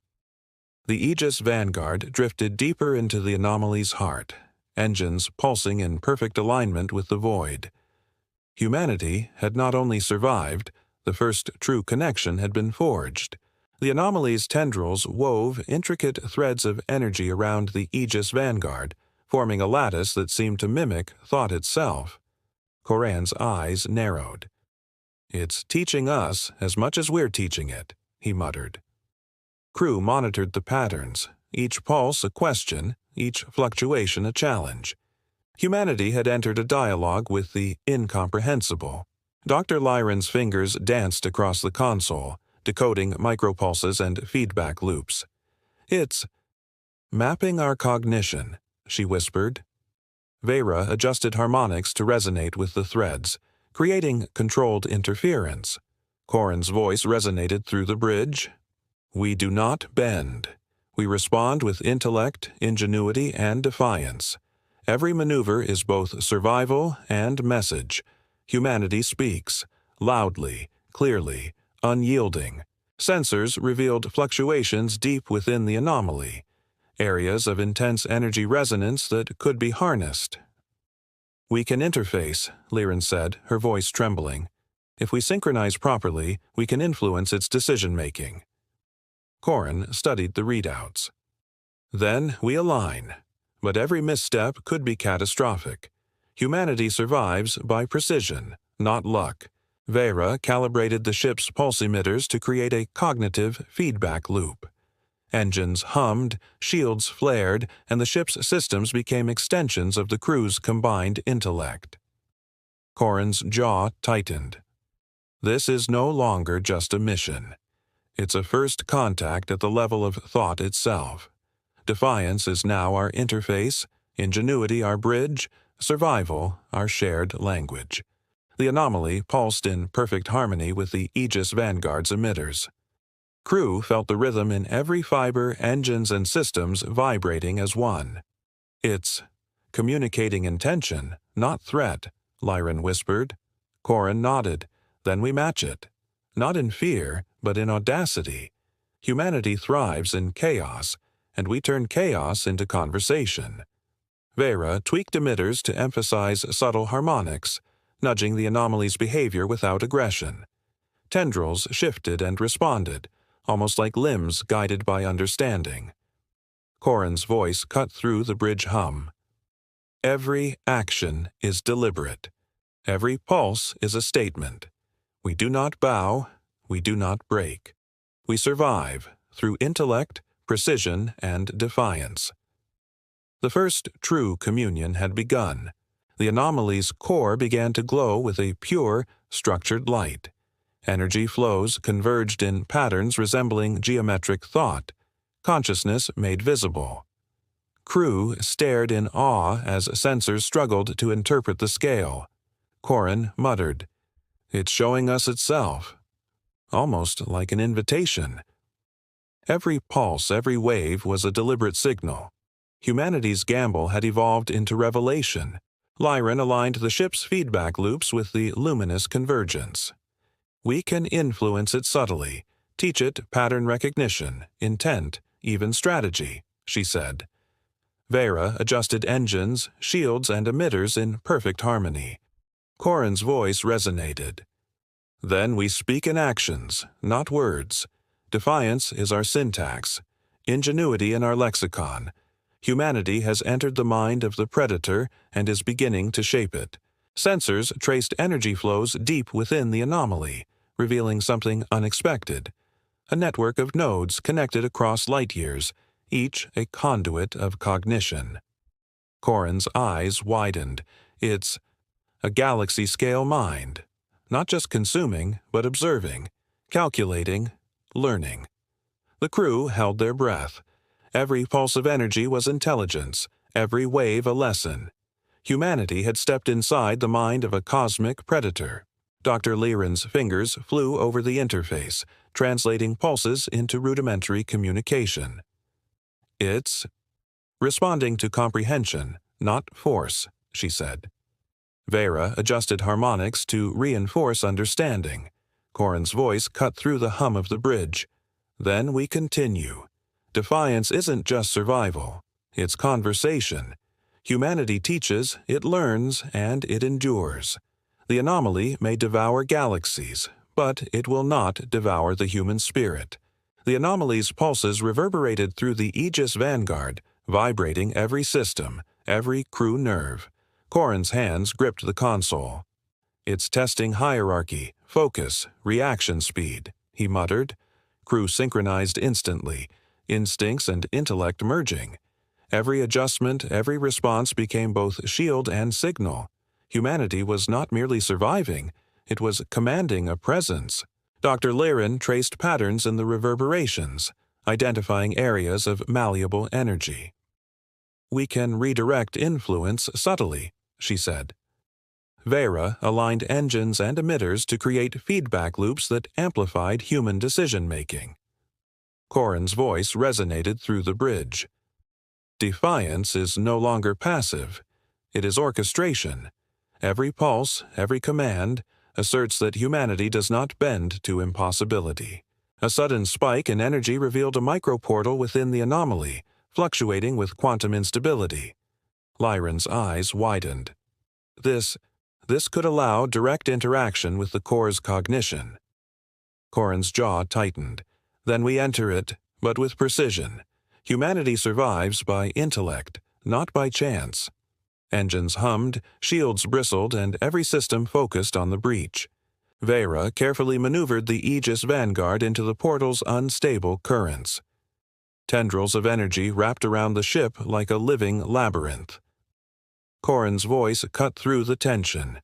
The Aegis Vanguard drifted deeper into the anomaly's heart, engines pulsing in perfect alignment with the void. Humanity had not only survived, the first true connection had been forged. The anomaly's tendrils wove intricate threads of energy around the Aegis Vanguard, forming a lattice that seemed to mimic thought itself. Corin's eyes narrowed. It's teaching us as much as we're teaching it, he muttered. Crew monitored the patterns, each pulse a question, each fluctuation a challenge. Humanity had entered a dialogue with the incomprehensible. Dr. Lyran's fingers danced across the console, decoding micropulses and feedback loops. It's mapping our cognition, she whispered. Vera adjusted harmonics to resonate with the threads, creating controlled interference. Corin's voice resonated through the bridge. We do not bend. We respond with intellect, ingenuity, and defiance. Every maneuver is both survival and message. Humanity speaks, loudly, clearly, unyielding. Sensors revealed fluctuations deep within the anomaly, areas of intense energy resonance that could be harnessed. We can interface, Lyran said, her voice trembling. If we synchronize properly, we can influence its decision-making. Corin studied the readouts. Then we align, but every misstep could be catastrophic. Humanity survives by precision, not luck. Vera calibrated the ship's pulse emitters to create a cognitive feedback loop. Engines hummed, shields flared, and the ship's systems became extensions of the crew's combined intellect. Corin's jaw tightened. This is no longer just a mission. It's a first contact at the level of thought itself. Defiance is now our interface, ingenuity our bridge, survival our shared language. The anomaly pulsed in perfect harmony with the Aegis Vanguard's emitters. Crew felt the rhythm in every fiber, engines, and systems vibrating as one. It's communicating intention, not threat, Lyran whispered. Corin nodded. Then we match it. Not in fear, but in audacity. Humanity thrives in chaos, and we turn chaos into conversation. Vera tweaked emitters to emphasize subtle harmonics, nudging the anomaly's behavior without aggression. Tendrils shifted and responded, almost like limbs guided by understanding. Corin's voice cut through the bridge hum. Every action is deliberate. Every pulse is a statement. We do not bow, we do not break. We survive through intellect, precision, and defiance. The first true communion had begun. The anomaly's core began to glow with a pure, structured light. Energy flows converged in patterns resembling geometric thought, consciousness made visible. Crew stared in awe as sensors struggled to interpret the scale. Corin muttered, "It's showing us itself." Almost like an invitation. Every pulse, every wave was a deliberate signal. Humanity's gamble had evolved into revelation. Lyran aligned the ship's feedback loops with the luminous convergence. We can influence it subtly, teach it pattern recognition, intent, even strategy, she said. Vera adjusted engines, shields, and emitters in perfect harmony. Corin's voice resonated. Then we speak in actions, not words. Defiance is our syntax, ingenuity in our lexicon. Humanity has entered the mind of the predator and is beginning to shape it. Sensors traced energy flows deep within the anomaly, revealing something unexpected. a network of nodes connected across light years, each a conduit of cognition. Corin's eyes widened. It's a galaxy-scale mind, not just consuming, but observing, calculating, learning. The crew held their breath. Every pulse of energy was intelligence, every wave a lesson. Humanity had stepped inside the mind of a cosmic predator. Dr. Lyran's fingers flew over the interface, translating pulses into rudimentary communication. It's responding to comprehension, not force, she said. Vera adjusted harmonics to reinforce understanding. Corin's voice cut through the hum of the bridge. Then we continue. Defiance isn't just survival. It's conversation. Humanity teaches, it learns, and it endures. The anomaly may devour galaxies, but it will not devour the human spirit. The anomaly's pulses reverberated through the Aegis Vanguard, vibrating every system, every crew nerve. Corin's hands gripped the console. It's testing hierarchy, focus, reaction speed, he muttered. Crew synchronized instantly, instincts and intellect merging. Every adjustment, every response became both shield and signal. Humanity was not merely surviving, it was commanding a presence. Dr. Lyran traced patterns in the reverberations, identifying areas of malleable energy. We can redirect influence subtly, she said. Vera aligned engines and emitters to create feedback loops that amplified human decision-making. Corin's voice resonated through the bridge. Defiance is no longer passive. It is orchestration. Every pulse, every command, asserts that humanity does not bend to impossibility. A sudden spike in energy revealed a microportal within the anomaly, fluctuating with quantum instability. Lyran's eyes widened. This could allow direct interaction with the core's cognition. Corin's jaw tightened. Then we enter it, but with precision. Humanity survives by intellect, not by chance. Engines hummed, shields bristled, and every system focused on the breach. Vera carefully maneuvered the Aegis Vanguard into the portal's unstable currents. Tendrils of energy wrapped around the ship like a living labyrinth. Corin's voice cut through the tension.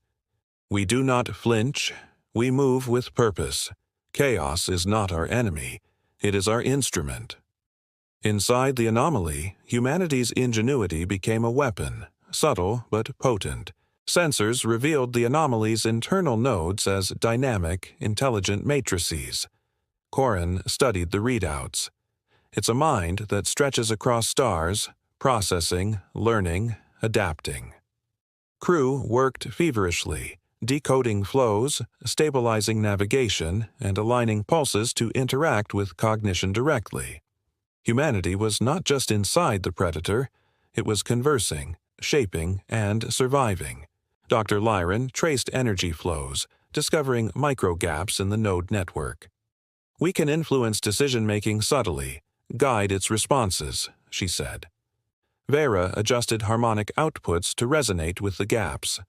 We do not flinch. We move with purpose. Chaos is not our enemy. It is our instrument. Inside the anomaly, humanity's ingenuity became a weapon, subtle but potent. Sensors revealed the anomaly's internal nodes as dynamic, intelligent matrices. Corin studied the readouts. It's a mind that stretches across stars, processing, learning, adapting. Crew worked feverishly, decoding flows, stabilizing navigation, and aligning pulses to interact with cognition directly. Humanity was not just inside the predator, it was conversing, shaping, and surviving. Dr. Lyran traced energy flows, discovering micro-gaps in the node network. We can influence decision-making subtly, guide its responses, she said. Vera adjusted harmonic outputs to resonate with the gaps.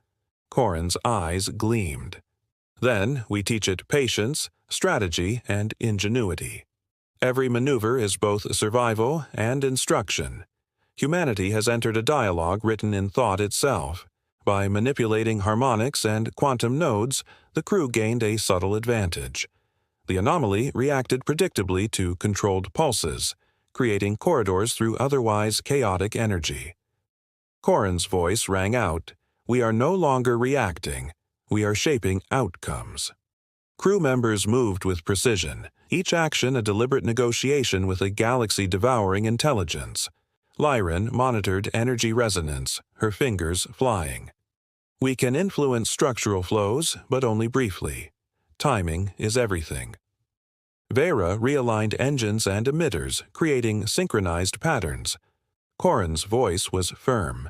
Corin's eyes gleamed. Then we teach it patience, strategy, and ingenuity. Every maneuver is both survival and instruction. Humanity has entered a dialogue written in thought itself. By manipulating harmonics and quantum nodes, the crew gained a subtle advantage. The anomaly reacted predictably to controlled pulses, creating corridors through otherwise chaotic energy. Corin's voice rang out. We are no longer reacting. We are shaping outcomes. Crew members moved with precision, each action a deliberate negotiation with a galaxy-devouring intelligence. Lyran monitored energy resonance, her fingers flying. We can influence structural flows, but only briefly. Timing is everything. Vera realigned engines and emitters, creating synchronized patterns. Corin's voice was firm.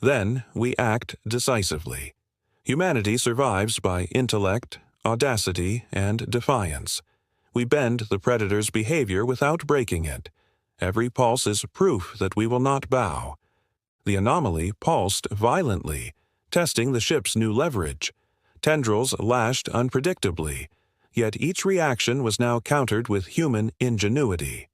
Then we act decisively. Humanity survives by intellect, audacity, and defiance. We bend the predator's behavior without breaking it. Every pulse is proof that we will not bow. The anomaly pulsed violently, testing the ship's new leverage. Tendrils lashed unpredictably. yet each reaction was now countered with human ingenuity.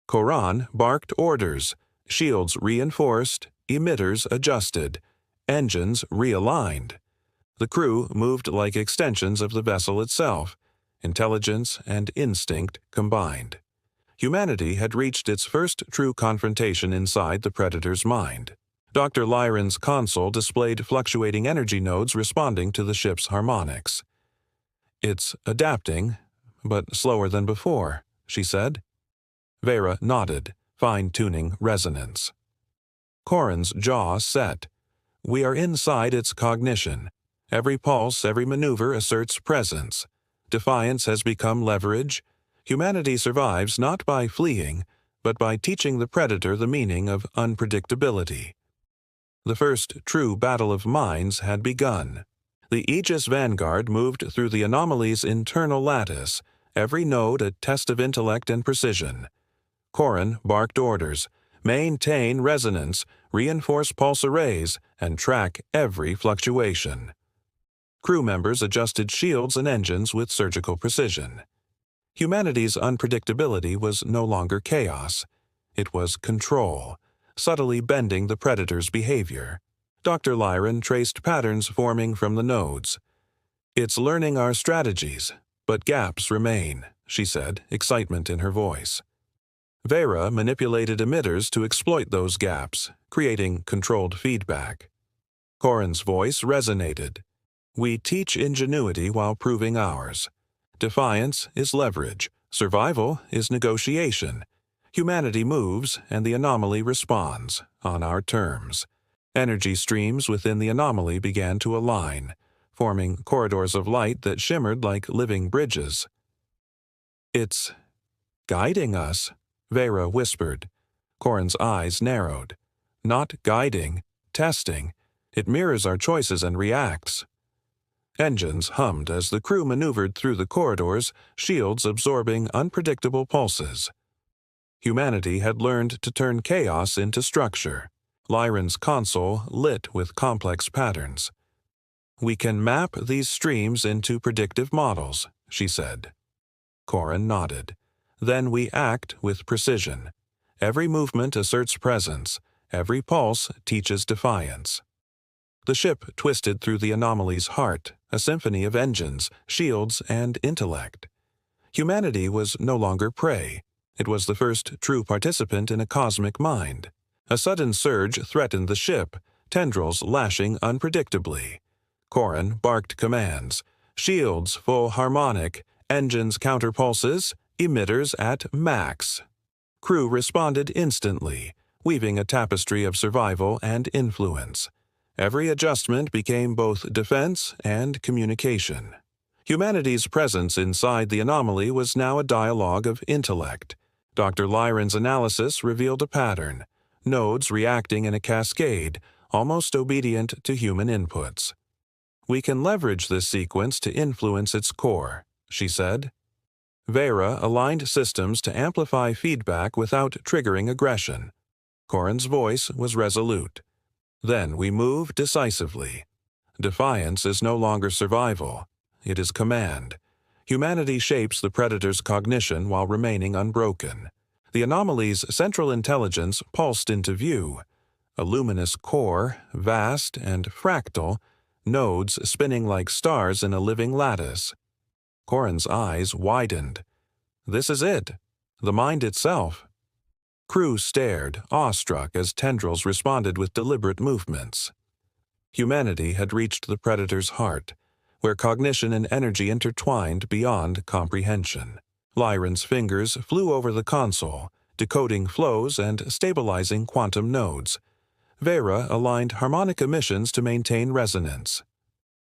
Koran barked orders, shields reinforced, emitters adjusted, engines realigned. The crew moved like extensions of the vessel itself, intelligence and instinct combined. Humanity had reached its first true confrontation inside the Predator's mind. Dr. Lyron's console displayed fluctuating energy nodes responding to the ship's harmonics. "It's adapting, but slower than before," she said. Vera nodded, fine-tuning resonance. Corin's jaw set. "We are inside its cognition. Every pulse, every maneuver asserts presence. Defiance has become leverage. Humanity survives not by fleeing, but by teaching the Predator the meaning of unpredictability." The first true battle of minds had begun. The Aegis Vanguard moved through the anomaly's internal lattice, every node a test of intellect and precision. Corin barked orders: maintain resonance, reinforce pulse arrays, and track every fluctuation. Crew members adjusted shields and engines with surgical precision. Humanity's unpredictability was no longer chaos. It was control, subtly bending the Predator's behavior. Dr. Lyron traced patterns forming from the nodes. "It's learning our strategies, but gaps remain," she said, excitement in her voice. Vera manipulated emitters to exploit those gaps, creating controlled feedback. Corin's voice resonated. "We teach ingenuity while proving ours. Defiance is leverage. Survival is negotiation. Humanity moves, and the anomaly responds, on our terms." Energy streams within the anomaly began to align, forming corridors of light that shimmered like living bridges. "It's guiding us," Vera whispered. Corin's eyes narrowed. "Not guiding, testing. It mirrors our choices and reacts." Engines hummed as the crew maneuvered through the corridors, shields absorbing unpredictable pulses. Humanity had learned to turn chaos into structure. Lyron's console lit with complex patterns. "We can map these streams into predictive models," she said. Corin nodded. "Then we act with precision. Every movement asserts presence. Every pulse teaches defiance." The ship twisted through the anomaly's heart, a symphony of engines, shields, and intellect. Humanity was no longer prey. It was the first true participant in a cosmic mind. A sudden surge threatened the ship, tendrils lashing unpredictably. Corin barked commands: shields full harmonic, engines counterpulses, emitters at max. Crew responded instantly, weaving a tapestry of survival and influence. Every adjustment became both defense and communication. Humanity's presence inside the anomaly was now a dialogue of intellect. Dr. Lyron's analysis revealed a pattern, nodes reacting in a cascade, almost obedient to human inputs. "We can leverage this sequence to influence its core," she said. Vera aligned systems to amplify feedback without triggering aggression. Corin's voice was resolute. "Then we move decisively. Defiance is no longer survival. It is command. Humanity shapes the Predator's cognition while remaining unbroken. The anomaly's central intelligence pulsed into view. A luminous core, vast and fractal, nodes spinning like stars in a living lattice. Corin's eyes widened. "This is it. The mind itself." Crew stared, awestruck, as tendrils responded with deliberate movements. Humanity had reached the Predator's heart, where cognition and energy intertwined beyond comprehension. Lyron's fingers flew over the console, decoding flows and stabilizing quantum nodes. Vera aligned harmonic emissions to maintain resonance.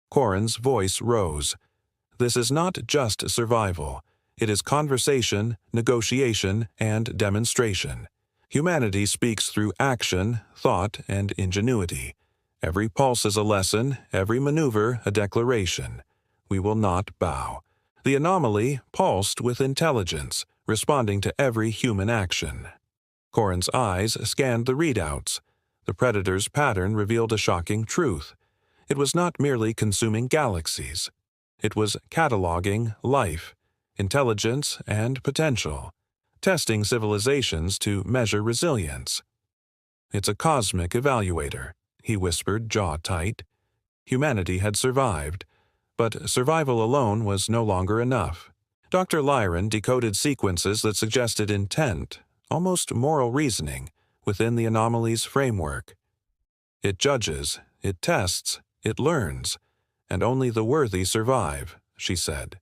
Corin's voice rose. "This is not just survival. It is conversation, negotiation, and demonstration. Humanity speaks through action, thought, and ingenuity. Every pulse is a lesson, every maneuver a declaration. We will not bow." The anomaly pulsed with intelligence, responding to every human action. Corin's eyes scanned the readouts. The Predator's pattern revealed a shocking truth. It was not merely consuming galaxies. It was cataloging life, intelligence, and potential, testing civilizations to measure resilience. "It's a cosmic evaluator," he whispered, jaw tight. Humanity had survived, but survival alone was no longer enough. Dr. Lyron decoded sequences that suggested intent, almost moral reasoning, within the anomaly's framework. "It judges, it tests, it learns, and only the worthy survive," she said.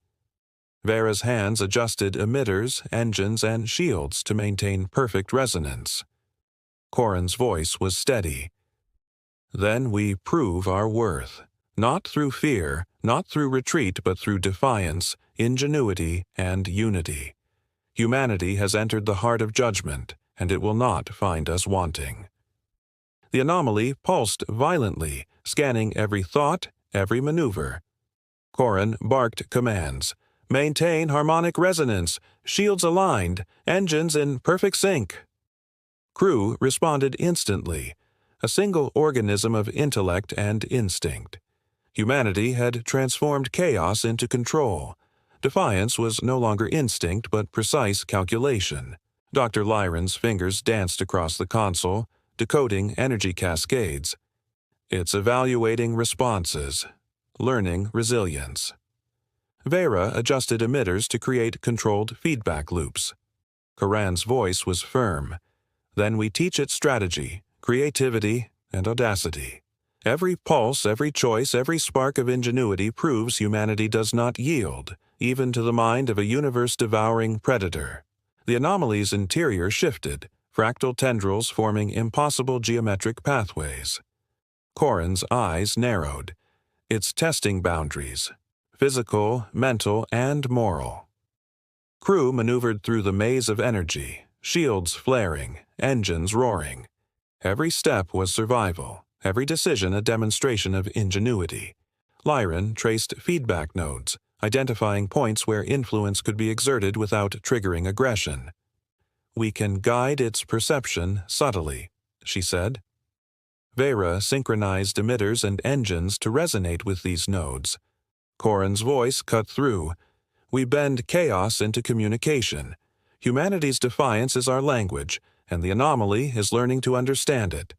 Vera's hands adjusted emitters, engines, and shields to maintain perfect resonance. Corin's voice was steady. "Then we prove our worth, not through fear, not through retreat, but through defiance, ingenuity, and unity. Humanity has entered the heart of judgment, and it will not find us wanting." The anomaly pulsed violently, scanning every thought, every maneuver. Corin barked commands. "Maintain harmonic resonance, shields aligned, engines in perfect sync." Crew responded instantly, a single organism of intellect and instinct. Humanity had transformed chaos into control. Defiance was no longer instinct but precise calculation. Dr. Lyron's fingers danced across the console, decoding energy cascades. "It's evaluating responses, learning resilience." Vera adjusted emitters to create controlled feedback loops. Coran's voice was firm. "Then we teach it strategy, creativity, and audacity. Every pulse, every choice, every spark of ingenuity proves humanity does not yield, even to the mind of a universe-devouring predator." The anomaly's interior shifted, fractal tendrils forming impossible geometric pathways. Corin's eyes narrowed. "It's testing boundaries, physical, mental, and moral." Crew maneuvered through the maze of energy, shields flaring, engines roaring. Every step was survival, every decision a demonstration of ingenuity. Lyron traced feedback nodes, identifying points where influence could be exerted without triggering aggression. "We can guide its perception subtly," she said. Vera synchronized emitters and engines to resonate with these nodes. Corin's voice cut through. "We bend chaos into communication. Humanity's defiance is our language, and the anomaly is learning to understand it."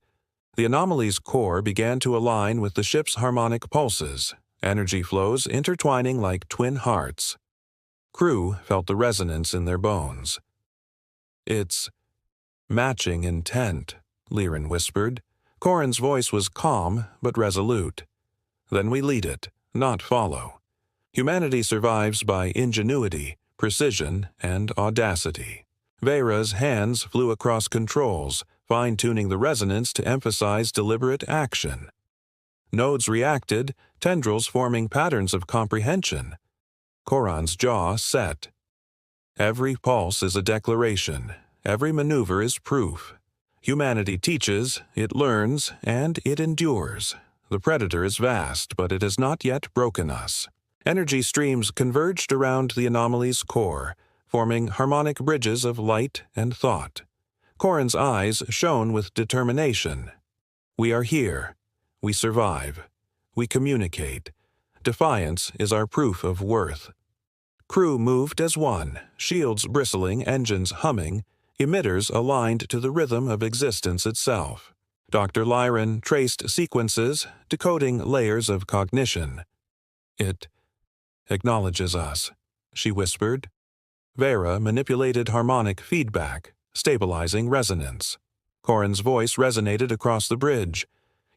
The anomaly's core began to align with the ship's harmonic pulses, energy flows intertwining like twin hearts. Crew felt the resonance in their bones. "It's matching intent," Lyron whispered. Corin's voice was calm but resolute. "Then we lead it, not follow. Humanity survives by ingenuity, precision, and audacity." Vera's hands flew across controls, fine-tuning the resonance to emphasize deliberate action. Nodes reacted, tendrils forming patterns of comprehension. Corin's jaw set. "Every pulse is a declaration. Every maneuver is proof. Humanity teaches, it learns, and it endures. The predator is vast, but it has not yet broken us." Energy streams converged around the anomaly's core, forming harmonic bridges of light and thought. Corin's eyes shone with determination. "We are here. We survive. We communicate. Defiance is our proof of worth." Crew moved as one, shields bristling, engines humming, emitters aligned to the rhythm of existence itself. Dr. Lyron traced sequences, decoding layers of cognition. "It acknowledges us," she whispered. Vera manipulated harmonic feedback, stabilizing resonance. Corin's voice resonated across the bridge.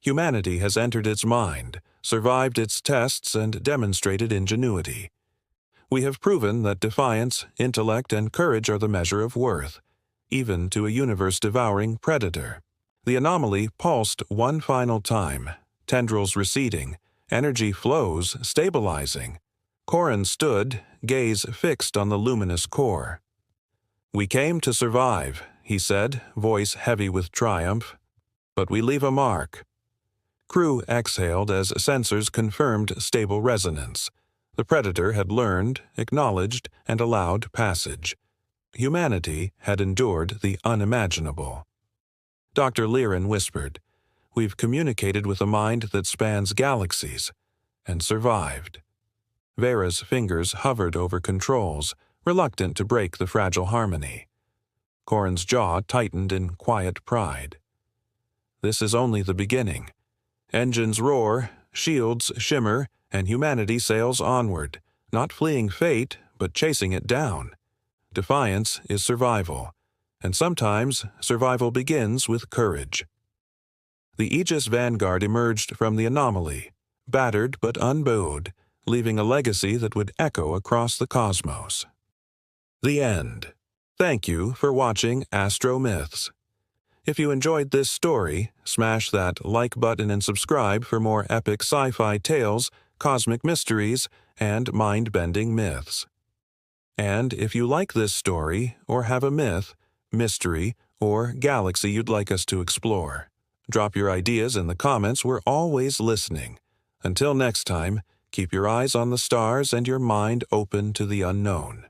Humanity has entered its mind, survived its tests, and demonstrated ingenuity. We have proven that defiance, intellect, and courage are the measure of worth, even to a universe-devouring predator. The anomaly pulsed one final time, tendrils receding, energy flows stabilizing. Corin stood, gaze fixed on the luminous core. "We came to survive," he said, voice heavy with triumph. "But we leave a mark." Crew exhaled as sensors confirmed stable resonance. The predator had learned, acknowledged, and allowed passage. Humanity had endured the unimaginable. Dr. Lyron whispered, "We've communicated with a mind that spans galaxies, and survived." Vera's fingers hovered over controls, reluctant to break the fragile harmony. Corin's jaw tightened in quiet pride. This is only the beginning. Engines roar, shields shimmer, and humanity sails onward, not fleeing fate, but chasing it down. Defiance is survival, and sometimes survival begins with courage. The Aegis Vanguard emerged from the anomaly, battered but unbowed, leaving a legacy that would echo across the cosmos. The end. Thank you for watching AstroMyths. If you enjoyed this story, smash that like button and subscribe for more epic sci-fi tales, cosmic mysteries, and mind-bending myths. And if you like this story, or have a myth, mystery, or galaxy you'd like us to explore, drop your ideas in the comments. We're always listening. Until next time, keep your eyes on the stars and your mind open to the unknown.